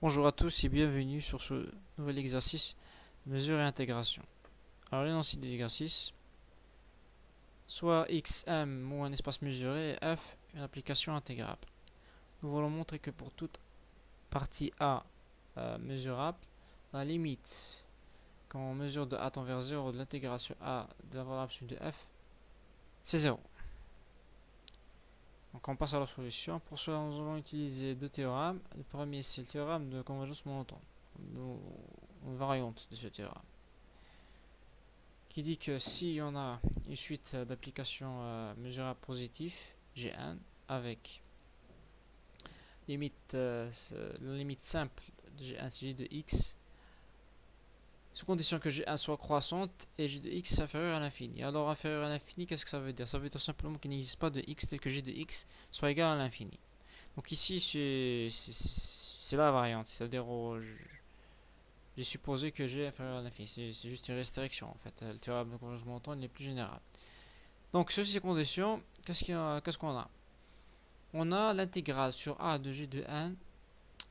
Bonjour à tous et bienvenue sur ce nouvel exercice mesure et intégration. Alors l'énoncé de l'exercice, soit xm ou un espace mesuré et f une application intégrable. Nous voulons montrer que pour toute partie a mesurable, la limite quand on mesure de a tend vers 0 de l'intégration a de la valeur absolue de f, c'est 0. Donc on passe à la solution. Pour cela, nous allons utiliser deux théorèmes. Le premier, c'est le théorème de convergence monotone, une variante de ce théorème, qui dit que si on a une suite d'applications mesurables positifs, G1, avec limite, la limite simple de G1 c'est G de x, sous condition que G1 soit croissante et G de x inférieur à l'infini. Alors inférieur à l'infini, qu'est-ce que ça veut dire? Ça veut dire simplement qu'il n'existe pas de x tel que G de x soit égal à l'infini. Donc ici c'est la variante, c'est-à-dire j'ai supposé que G est inférieur à l'infini. C'est juste une restriction en fait. Le théorème de convergence monotone est plus général. Donc, sur ces conditions, qu'est-ce qu'on a? On a l'intégrale sur a de g de n,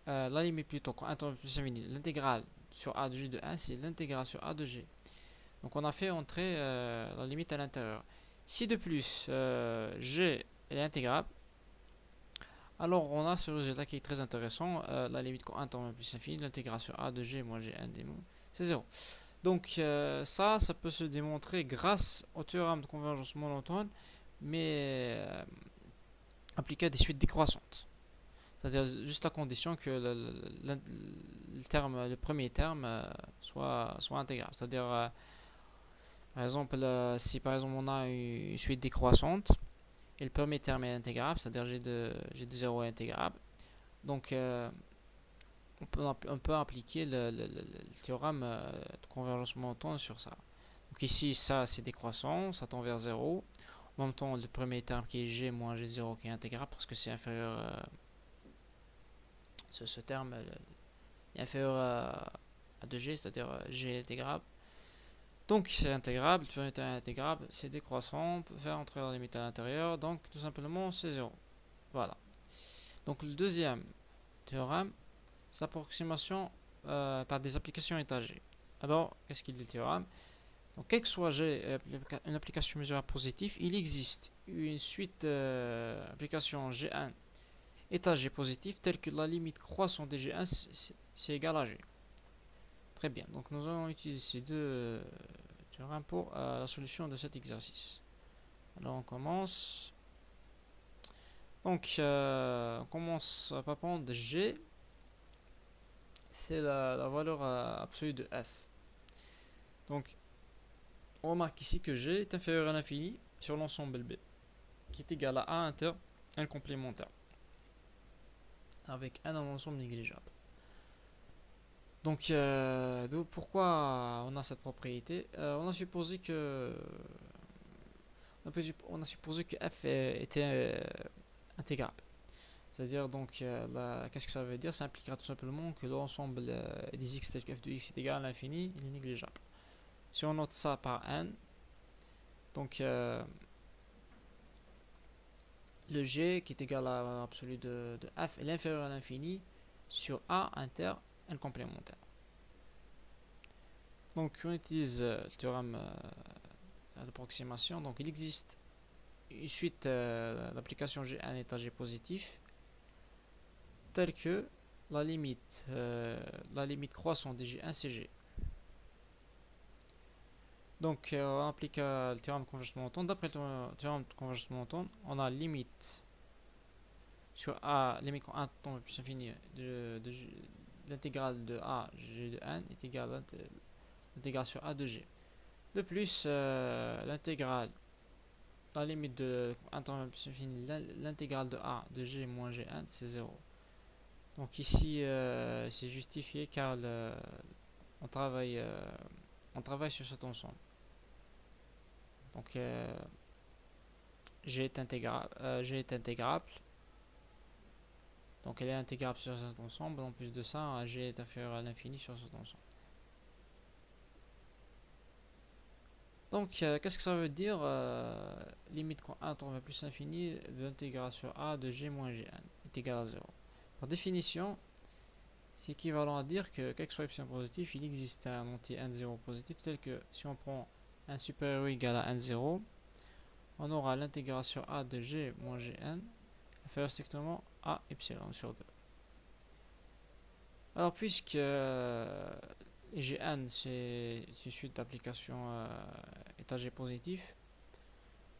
la limite plutôt, quand 1 tend plus infini, l'intégrale sur a de g de n, c'est l'intégrale sur a de g. Donc, on a fait entrer la limite à l'intérieur. Si de plus, g est intégrable, alors on a ce résultat qui est très intéressant. La limite quand 1 tend plus infini, l'intégrale sur a de g moins g1 des mots, c'est 0. Donc, ça peut se démontrer grâce au théorème de convergence monotone, mais appliqué à des suites décroissantes. C'est-à-dire juste la condition que le premier terme soit intégral. C'est-à-dire, par exemple, si par exemple on a une suite décroissante et le premier terme est intégrable, c'est-à-dire g de 0 est intégrable, donc on peut appliquer le théorème de convergence monotone sur ça. Donc ici, ça c'est décroissant, ça tend vers 0. En même temps, le premier terme qui est g moins g0 qui est intégrable parce que c'est inférieur, ce terme est inférieur à 2g, c'est-à-dire g est intégrable. Donc c'est intégrable, le premier terme est intégrable, c'est décroissant, on peut faire entrer la limite à l'intérieur, donc tout simplement c'est 0. Voilà. Donc le deuxième théorème, c'est l'approximation par des applications étagées. Alors, qu'est-ce qu'il dit le théorème? Donc, quel que soit G, une application mesurable positive, il existe une suite d'applications G1 étagées positives telle que la limite croissante de G1 c'est égal à G. Très bien, donc nous allons utiliser ces deux théorèmes pour la solution de cet exercice. Alors on commence. Donc on commence par prendre G, c'est la valeur absolue de F. Donc on remarque ici que G est inférieur à l'infini sur l'ensemble B, qui est égal à A inter, N complémentaire, avec N en ensemble négligeable. Donc, pourquoi on a cette propriété? On a supposé que f était intégrable. C'est-à-dire, donc, qu'est-ce que ça veut dire? Ça impliquera tout simplement que l'ensemble des x tel que f de x est égal à l'infini, il est négligeable. Si on note ça par n, donc le g qui est égal à l'absolu de f est inférieur à l'infini sur a inter n complémentaire. Donc on utilise le théorème d'approximation. Donc il existe une suite d'applications G un étagé positif telle que la limite croissante de G1 c'est G. Donc on applique le théorème de convergence monotone. D'après le théorème de convergence monotone, on a limite sur A, limite quand 1 tend plus infini de l'intégrale de A G de n est égale à l'intégrale sur A de G. De plus, l'intégrale, la limite de 1 temps plus infini, l'intégrale de A de G moins G1, c'est 0. Donc ici, c'est justifié car on travaille sur cet ensemble. Donc G est intégrable. Donc elle est intégrable sur cet ensemble. En plus de ça, G est inférieur à l'infini sur cet ensemble. Donc, qu'est-ce que ça veut dire limite quand 1 tend vers plus l'infini de l'intégration A de G moins Gn est égal à 0. Par définition, c'est équivalent à dire que quel que soit epsilon positif, il existe un entier n0 positif, tel que si on prend n supérieur ou égal à n0, on aura l'intégration a de g moins gn inférieur strictement à epsilon sur 2. Alors, puisque gn c'est une suite d'applications étagées positif,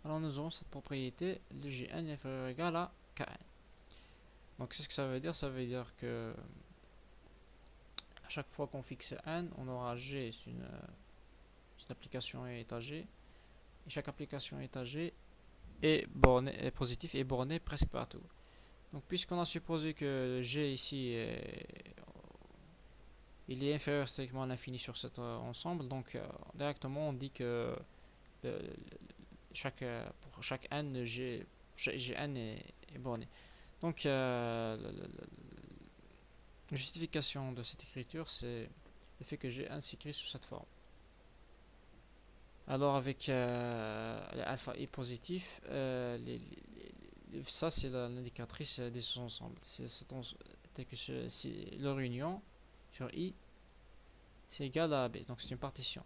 alors nous aurons cette propriété de gn inférieur ou égal à kn. Donc, c'est ce que ça veut dire. Ça veut dire que à chaque fois qu'on fixe n, on aura g, c'est une application étagée. Et chaque application étagée est bornée, est positive et bornée presque partout. Donc, puisqu'on a supposé que g ici il est inférieur strictement à l'infini sur cet ensemble, donc directement on dit que pour chaque n, gn est borné. Donc la justification de cette écriture, c'est le fait que gn s'écrit sous cette forme. Alors avec les alpha i positif, ça c'est l'indicatrice des sous-ensembles. Tel que leur union sur i c'est égal à b, donc c'est une partition.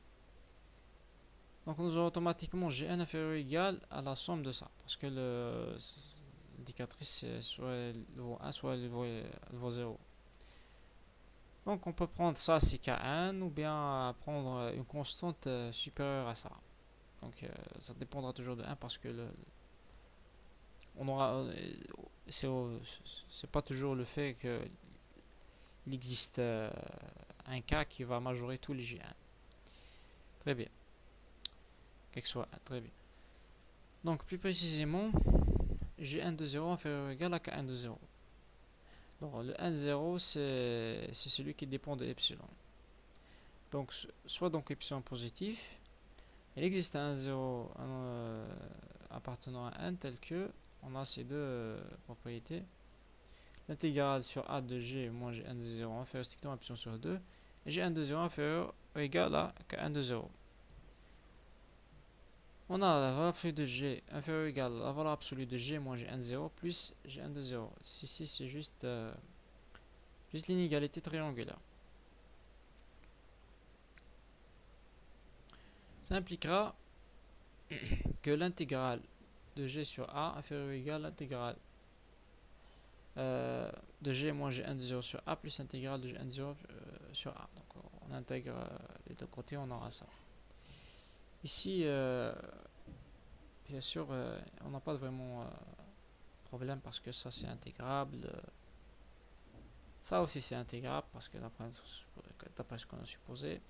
Donc nous aurons automatiquement gn inférieur ou égal à la somme de ça, parce que l'indicatrice c'est soit le vaut 1 soit le vaut 0. Donc on peut prendre ça c'est kn, ou bien prendre une constante supérieure à ça. Donc ça dépendra toujours de 1 parce que on aura c'est pas toujours le fait que il existe un cas qui va majorer tous les gn. Très bien. Quelque soit 1, très bien. Donc plus précisément, gn de 0 inférieur ou égal à kn de 0. Alors le n0 c'est celui qui dépend de epsilon. Donc soit donc epsilon positif, il existe un 0 appartenant à n tel que on a ces deux propriétés. L'intégrale sur a de g moins gn de 0 inférieur strictement à epsilon sur 2 et gn de 0 inférieur ou égal à kn de 0. On a la valeur absolue de g inférieure ou égale à la valeur absolue de g moins gn0 plus gn de 0. Ici c'est juste l'inégalité triangulaire. Ça impliquera que l'intégrale de g sur a inférieure ou égale à l'intégrale de g moins gn de 0 sur a plus l'intégrale de gn de 0 sur a. Donc on intègre les deux côtés, on aura ça. Ici, bien sûr, on n'a pas vraiment problème parce que ça c'est intégrable. Ça aussi c'est intégrable parce que d'après ce qu'on a supposé.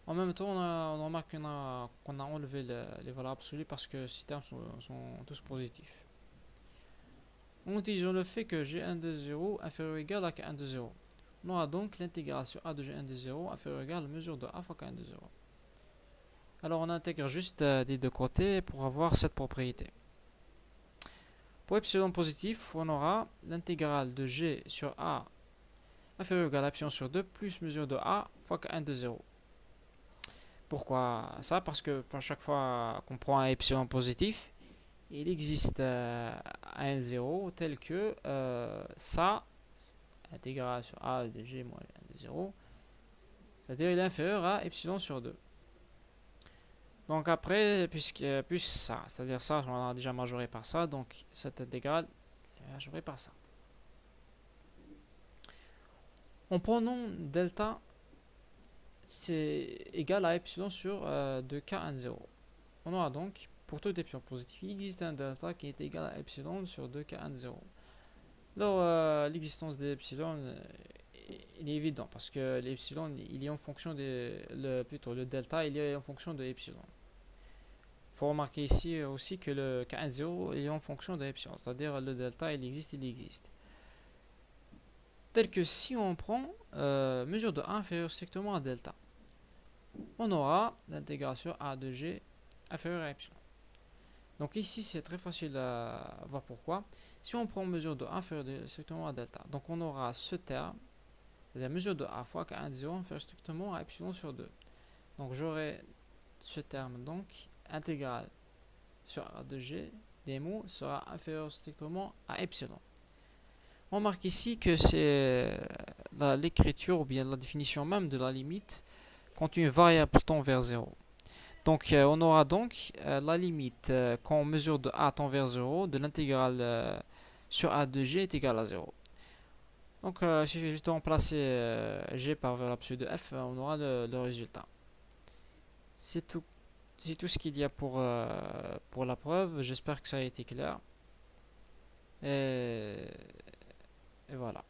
En même temps, on remarque qu'on a enlevé les valeurs absolues parce que ces termes sont tous positifs. En utilisant le fait que gn de 0 inférieur ou égal à kn de 0. On aura donc l'intégrale sur a de gn de 0 inférieur ou égal à la mesure de a fois kn de 0. Alors on intègre juste des deux côtés pour avoir cette propriété. Pour epsilon positif, on aura l'intégrale de g sur a inférieur ou égal à epsilon sur 2 plus mesure de a fois kn de 0. Pourquoi ça? Parce que pour chaque fois qu'on prend un epsilon positif, il existe un 0 tel que ça, intégrale sur a de g moins de 0, c'est-à-dire il est inférieur à epsilon sur 2. Donc après, puisque ça, c'est-à-dire ça, on a déjà majoré par ça, donc cette intégrale est majorée par ça. En prenant delta, c'est égal à epsilon sur 2kn0. On aura donc, pour tout epsilon positif, il existe un delta qui est égal à epsilon sur 2kn0. Alors, l'existence de l'epsilon, il est évident, parce que l'epsilon, il est en fonction plutôt le delta, il est en fonction de epsilon. Il faut remarquer ici aussi que le kn0 est en fonction de epsilon, c'est-à-dire le delta, il existe. Tel que si on prend mesure de a inférieure strictement à delta, on aura l'intégration a de g inférieure à epsilon. Donc ici c'est très facile à voir pourquoi. Si on prend mesure de a inférieure strictement à delta, donc on aura ce terme, c'est-à-dire mesure de a fois kn0 inférieure strictement à epsilon sur 2. Donc j'aurai ce terme donc intégrale sur a de g des mots sera inférieur strictement à epsilon. On remarque ici que c'est l'écriture ou bien la définition même de la limite quand une variable tend vers 0. Donc on aura donc la limite quand on mesure de a tend vers 0 de l'intégrale sur a de g est égale à 0. Donc il suffit juste de remplacer g par valeur absolue de f, on aura le résultat. C'est tout, c'est tout ce qu'il y a pour la preuve. J'espère que ça a été clair. Et, et voilà.